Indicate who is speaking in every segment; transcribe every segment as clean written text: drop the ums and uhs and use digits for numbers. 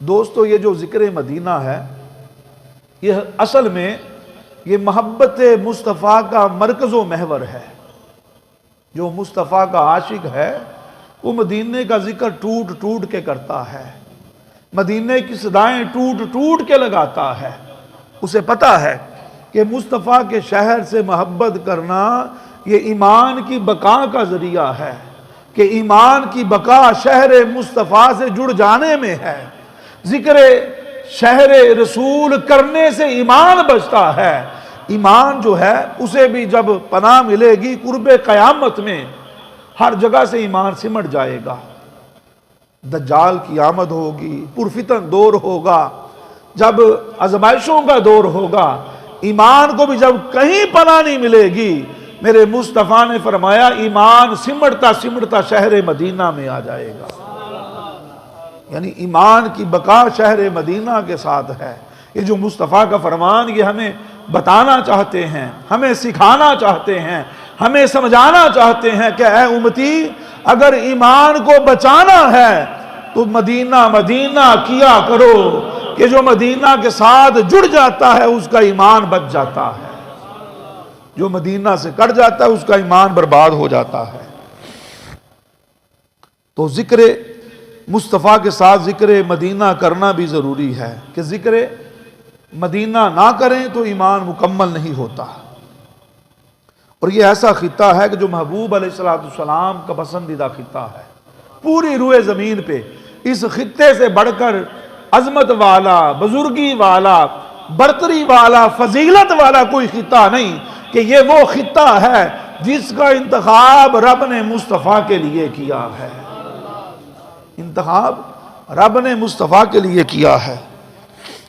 Speaker 1: دوستو یہ جو ذکر مدینہ ہے یہ اصل میں یہ محبت مصطفیٰ کا مرکز و محور ہے۔ جو مصطفیٰ کا عاشق ہے وہ مدینے کا ذکر ٹوٹ ٹوٹ کے کرتا ہے، مدینے کی صدائیں ٹوٹ ٹوٹ کے لگاتا ہے۔ اسے پتہ ہے کہ مصطفیٰ کے شہر سے محبت کرنا یہ ایمان کی بقا کا ذریعہ ہے، کہ ایمان کی بقا شہر مصطفیٰ سے جڑ جانے میں ہے۔ ذکر شہر رسول کرنے سے ایمان بچتا ہے۔ ایمان جو ہے اسے بھی جب پناہ ملے گی قرب قیامت میں، ہر جگہ سے ایمان سمٹ جائے گا۔ دجال کی آمد ہوگی، پرفتن دور ہوگا، جب آزمائشوں کا دور ہوگا، ایمان کو بھی جب کہیں پناہ نہیں ملے گی، میرے مصطفیٰ نے فرمایا ایمان سمٹتا سمٹتا شہر مدینہ میں آ جائے گا۔ یعنی ایمان کی بقا شہر مدینہ کے ساتھ ہے۔ یہ جو مصطفیٰ کا فرمان یہ ہمیں بتانا چاہتے ہیں، ہمیں سکھانا چاہتے ہیں، ہمیں سمجھانا چاہتے ہیں کہ اے امتی اگر ایمان کو بچانا ہے تو مدینہ مدینہ کیا کرو، کہ جو مدینہ کے ساتھ جڑ جاتا ہے اس کا ایمان بچ جاتا ہے، جو مدینہ سے کٹ جاتا ہے اس کا ایمان برباد ہو جاتا ہے۔ تو ذکر مصطفیٰ کے ساتھ ذکر مدینہ کرنا بھی ضروری ہے، کہ ذکر مدینہ نہ کریں تو ایمان مکمل نہیں ہوتا۔ اور یہ ایسا خطہ ہے کہ جو محبوب علیہ السلام کا پسندیدہ خطہ ہے پوری روئے زمین پہ۔ اس خطے سے بڑھ کر عظمت والا، بزرگی والا، برتری والا، فضیلت والا کوئی خطہ نہیں، کہ یہ وہ خطہ ہے جس کا انتخاب رب نے مصطفیٰ کے لیے کیا ہے۔ انتخاب رب نے مصطفیٰ کے لیے کیا ہے۔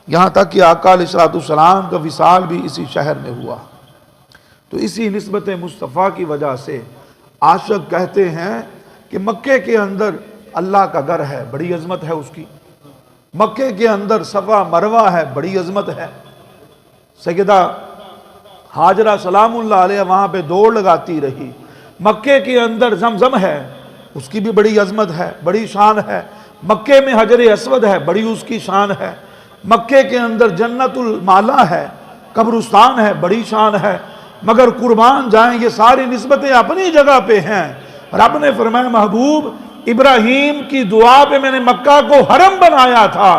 Speaker 1: یہاں تک کہ آقا علیہ السلام کا وصال بھی اسی شہر میں ہوا۔ تو اسی نسبت مصطفیٰ کی وجہ سے عاشق کہتے ہیں کہ مکے کے اندر اللہ کا گھر ہے، بڑی عظمت ہے اس کی۔ مکے کے اندر صفا مروہ ہے، بڑی عظمت ہے۔ سیدہ ہاجرہ سلام اللہ علیہ وہاں پہ دوڑ لگاتی رہی۔ مکے کے اندر زمزم ہے، اس کی بھی بڑی عظمت ہے، بڑی شان ہے۔ مکے میں حجر اسود ہے، بڑی اس کی شان ہے۔ مکے کے اندر جنت المالا ہے، قبرستان ہے، بڑی شان ہے۔ مگر قربان جائیں یہ ساری نسبتیں اپنی جگہ پہ ہیں۔ رب نے فرمایا محبوب ابراہیم کی دعا پہ میں نے مکہ کو حرم بنایا تھا،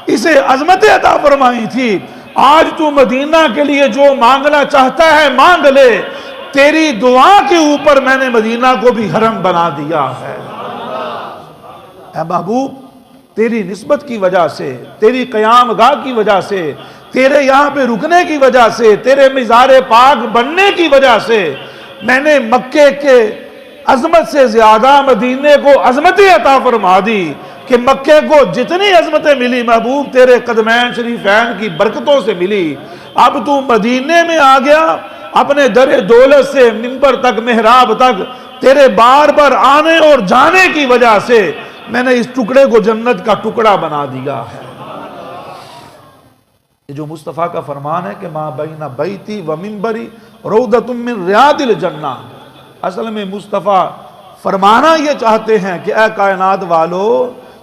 Speaker 1: اسے عظمت عطا فرمائی تھی۔ آج تو مدینہ کے لیے جو مانگنا چاہتا ہے مانگ لے، تیری دعا کے اوپر میں نے مدینہ کو بھی حرم بنا دیا ہے۔ اے محبوب تیری نسبت کی وجہ سے، تیری قیام گاہ کی وجہ سے، تیرے یہاں پہ رکنے کی وجہ سے، تیرے مزار پاک بننے کی وجہ سے میں نے مکے کے عظمت سے زیادہ مدینے کو عظمتیں عطا فرما دی، کہ مکے کو جتنی عظمتیں ملی محبوب تیرے قدمین شریفین کی برکتوں سے ملی۔ اب تو مدینے میں آ گیا، اپنے در دولت سے منبر تک، محراب تک تیرے بار بار آنے اور جانے کی وجہ سے میں نے اس ٹکڑے کو جنت کا ٹکڑا بنا دیا ہے۔ یہ جو مصطفیٰ کا فرمان ہے کہ ما بین بیتی و منبری روضۃ من ریاض الجنہ، اصل میں مصطفیٰ فرمانا یہ چاہتے ہیں کہ اے کائنات والو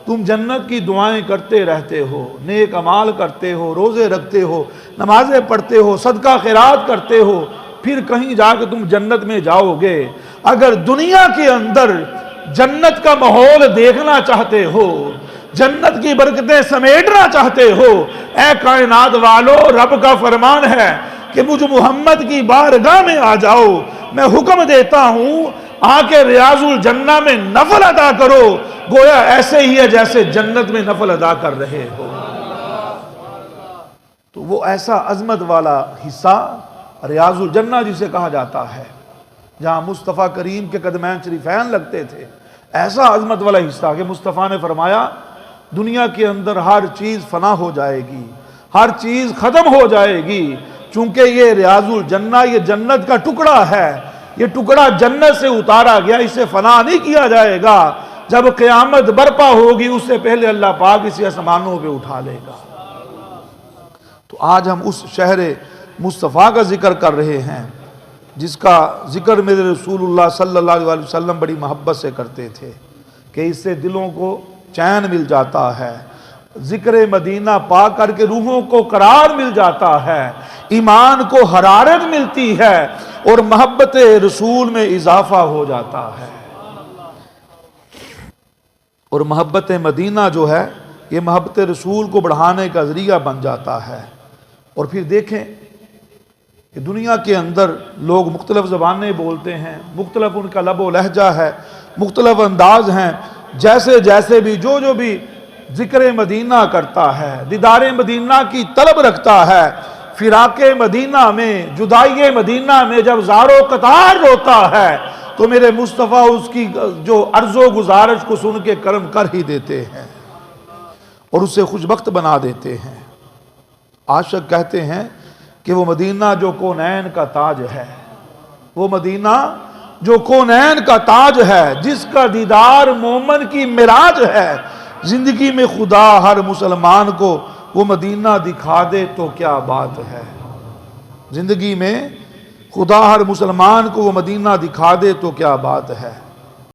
Speaker 1: تم جنت کی دعائیں کرتے رہتے ہو، نیک اعمال کرتے ہو، روزے رکھتے ہو، نمازیں پڑھتے ہو، صدقہ خیرات کرتے ہو، پھر کہیں جا کے تم جنت میں جاؤ گے۔ اگر دنیا کے اندر جنت کا ماحول دیکھنا چاہتے ہو، جنت کی برکتیں سمیٹنا چاہتے ہو، اے کائنات والو رب کا فرمان ہے کہ مجھ محمد کی بارگاہ میں آ جاؤ، میں حکم دیتا ہوں آ کے ریاض الجنہ میں نفل ادا کرو، گویا ایسے ہی ہے جیسے جنت میں نفل ادا کر رہے ہو۔ تو وہ ایسا عظمت والا حصہ ریاض الجنہ جسے کہا جاتا ہے، جہاں مصطفیٰ کریم کے قدمین شریفین لگتے تھے، ایسا عظمت والا حصہ کہ مصطفیٰ نے فرمایا دنیا کے اندر ہر چیز فنا ہو جائے گی، ہر چیز ختم ہو جائے گی، چونکہ یہ ریاض الجنہ یہ جنت کا ٹکڑا ہے، یہ ٹکڑا جنت سے اتارا گیا، اسے فنا نہیں کیا جائے گا۔ جب قیامت برپا ہوگی اس سے پہلے اللہ پاک اسے آسمانوں پہ اٹھا لے گا۔ تو آج ہم اس شہر مصطفیٰ کا ذکر کر رہے ہیں جس کا ذکر میرے رسول اللہ صلی اللہ علیہ وسلم بڑی محبت سے کرتے تھے، کہ اس سے دلوں کو چین مل جاتا ہے، ذکر مدینہ پا کر کے روحوں کو قرار مل جاتا ہے، ایمان کو حرارت ملتی ہے اور محبت رسول میں اضافہ ہو جاتا ہے۔ اور محبت مدینہ جو ہے یہ محبت رسول کو بڑھانے کا ذریعہ بن جاتا ہے۔ اور پھر دیکھیں کہ دنیا کے اندر لوگ مختلف زبانیں بولتے ہیں، مختلف ان کا لب و لہجہ ہے، مختلف انداز ہیں، جیسے جیسے بھی جو بھی ذکر مدینہ کرتا ہے، دیدار مدینہ کی طلب رکھتا ہے، فراق مدینہ میں، جدائی مدینہ میں جب زار و قطار روتا ہے تو میرے مصطفیٰ اس کی جو عرض و گزارش کو سن کے کرم کر ہی دیتے ہیں اور اسے خوشبخت بنا دیتے ہیں۔ عاشق کہتے ہیں کہ وہ مدینہ جو کونین کا تاج ہے، وہ مدینہ جو کونین کا تاج ہے، جس کا دیدار مومن کی معراج ہے، زندگی میں خدا ہر مسلمان کو وہ مدینہ دکھا دے تو کیا بات ہے۔ زندگی میں خدا ہر مسلمان کو وہ مدینہ دکھا دے تو کیا بات ہے۔